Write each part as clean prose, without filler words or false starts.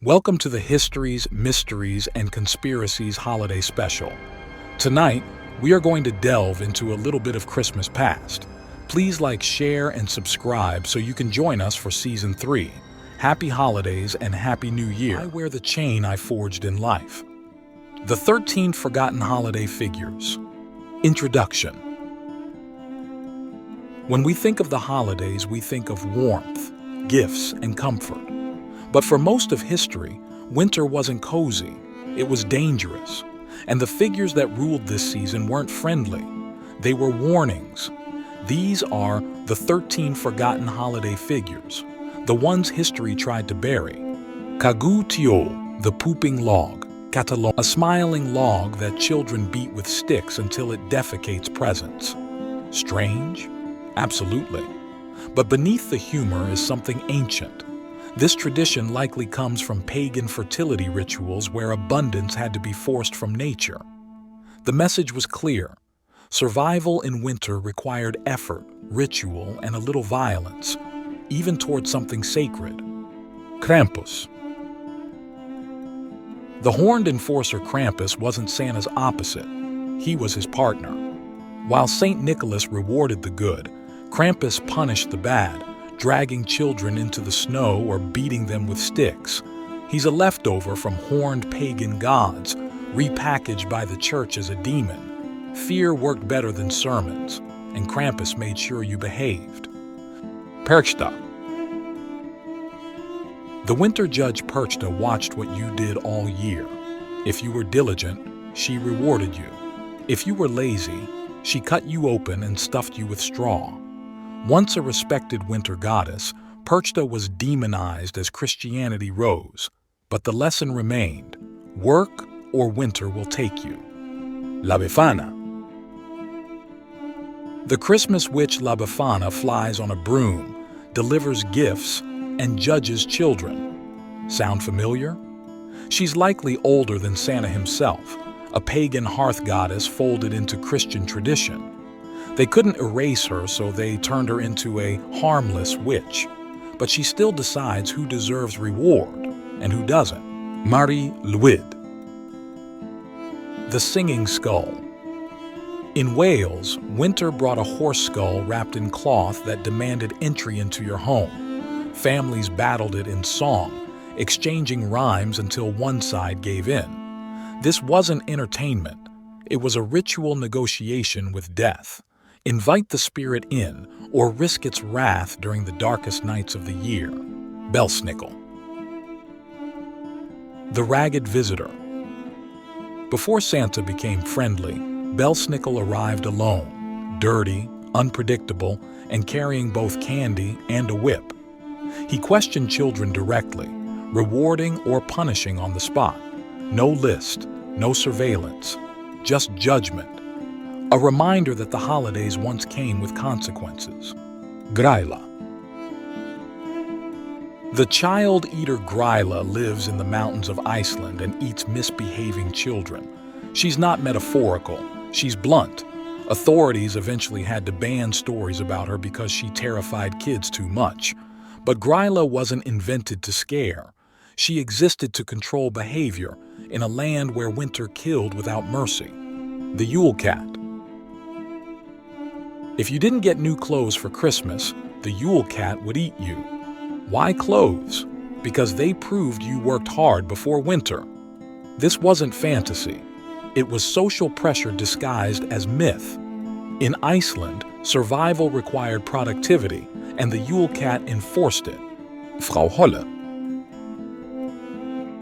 Welcome to the Histories, Mysteries, and Conspiracies holiday special. Tonight, we are going to delve into a little bit of Christmas past. Please like, share, and subscribe so you can join us for Season 3. Happy holidays and Happy New Year. I wear the chain I forged in life. The 13 Forgotten Holiday Figures. Introduction. When we think of the holidays, we think of warmth, gifts, and comfort. But for most of history, winter wasn't cozy, it was dangerous. And the figures that ruled this season weren't friendly. They were warnings. These are the 13 forgotten holiday figures, the ones history tried to bury. Kagu Tiol, the pooping log. Catalog, a smiling log that children beat with sticks until it defecates presents. Strange? Absolutely. But beneath the humor is something ancient. This tradition likely comes from pagan fertility rituals where abundance had to be forced from nature. The message was clear. Survival in winter required effort, ritual, and a little violence, even towards something sacred. Krampus. The horned enforcer Krampus wasn't Santa's opposite. He was his partner. While St. Nicholas rewarded the good, Krampus punished the bad, dragging children into the snow or beating them with sticks. He's a leftover from horned pagan gods, repackaged by the church as a demon. Fear worked better than sermons, and Krampus made sure you behaved. Perchta. The winter judge Perchta watched what you did all year. If you were diligent, she rewarded you. If you were lazy, she cut you open and stuffed you with straw. Once a respected winter goddess, Perchta was demonized as Christianity rose. But the lesson remained: work or winter will take you. La Befana. The Christmas witch La Befana flies on a broom, delivers gifts, and judges children. Sound familiar? She's likely older than Santa himself, a pagan hearth goddess folded into Christian tradition. They couldn't erase her, so they turned her into a harmless witch. But she still decides who deserves reward and who doesn't. Marie Lwyd. The Singing Skull. In Wales, winter brought a horse skull wrapped in cloth that demanded entry into your home. Families battled it in song, exchanging rhymes until one side gave in. This wasn't entertainment. It was a ritual negotiation with death. Invite the spirit in, or risk its wrath during the darkest nights of the year. Belsnickel. The Ragged Visitor. Before Santa became friendly, Belsnickel arrived alone, dirty, unpredictable, and carrying both candy and a whip. He questioned children directly, rewarding or punishing on the spot. No list, no surveillance, just judgment. A reminder that the holidays once came with consequences. Grýla. The child-eater Grýla lives in the mountains of Iceland and eats misbehaving children. She's not metaphorical, she's blunt. Authorities eventually had to ban stories about her because she terrified kids too much. But Grýla wasn't invented to scare. She existed to control behavior in a land where winter killed without mercy. The Yule Cat. If you didn't get new clothes for Christmas, the Yule Cat would eat you. Why clothes? Because they proved you worked hard before winter. This wasn't fantasy. It was social pressure disguised as myth. In Iceland, survival required productivity, and the Yule Cat enforced it. Frau Holle.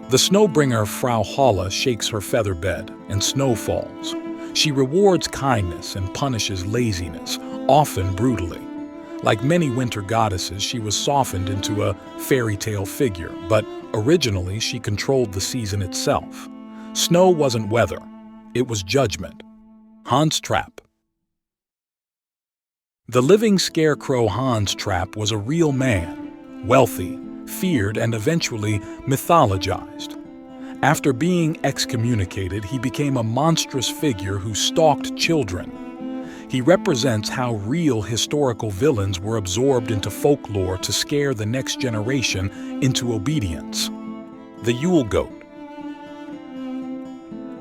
The snowbringer Frau Holle shakes her feather bed, and snow falls. She rewards kindness and punishes laziness, often brutally. Like many winter goddesses, she was softened into a fairy tale figure, but originally she controlled the season itself. Snow wasn't weather, it was judgment. Hans Trapp. The living scarecrow Hans Trapp was a real man, wealthy, feared, and eventually mythologized. After being excommunicated, he became a monstrous figure who stalked children. He represents how real historical villains were absorbed into folklore to scare the next generation into obedience. The Yule Goat.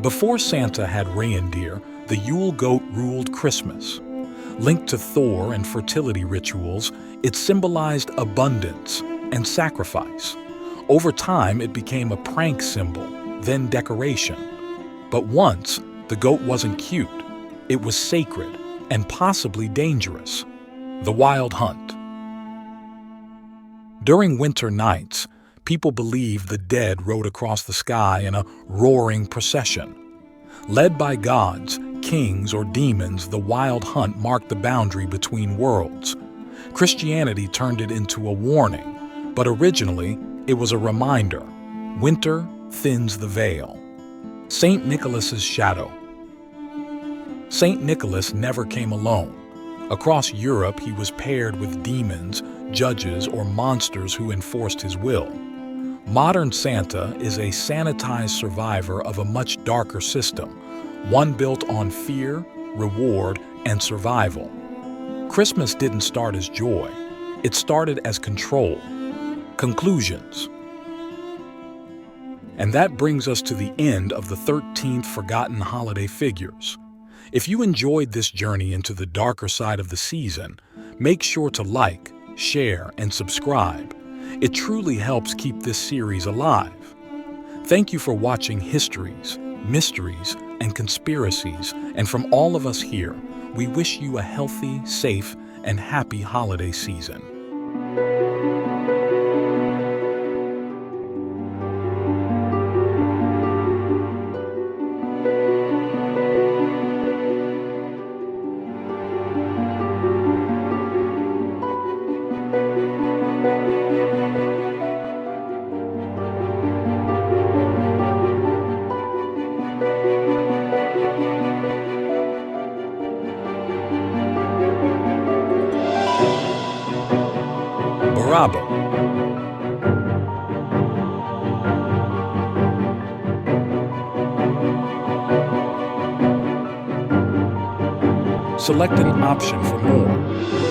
Before Santa had reindeer, the Yule Goat ruled Christmas. Linked to Thor and fertility rituals, it symbolized abundance and sacrifice. Over time, it became a prank symbol, then decoration. But once, the goat wasn't cute. It was sacred and possibly dangerous. The Wild Hunt. During winter nights, people believed the dead rode across the sky in a roaring procession. Led by gods, kings, or demons, the Wild Hunt marked the boundary between worlds. Christianity turned it into a warning, but originally it was a reminder. Winter thins the veil. Saint Nicholas's shadow. Saint Nicholas never came alone. Across Europe, he was paired with demons, judges, or monsters who enforced his will. Modern Santa is a sanitized survivor of a much darker system, one built on fear, reward, and survival. Christmas didn't start as joy. It started as control. Conclusions. And that brings us to the end of the 13th Forgotten Holiday Figures. If you enjoyed this journey into the darker side of the season, make sure to like, share, and subscribe. It truly helps keep this series alive. Thank you for watching Histories, Mysteries, and Conspiracies, and from all of us here, we wish you a healthy, safe, and happy holiday season. Bravo. Select an option for more.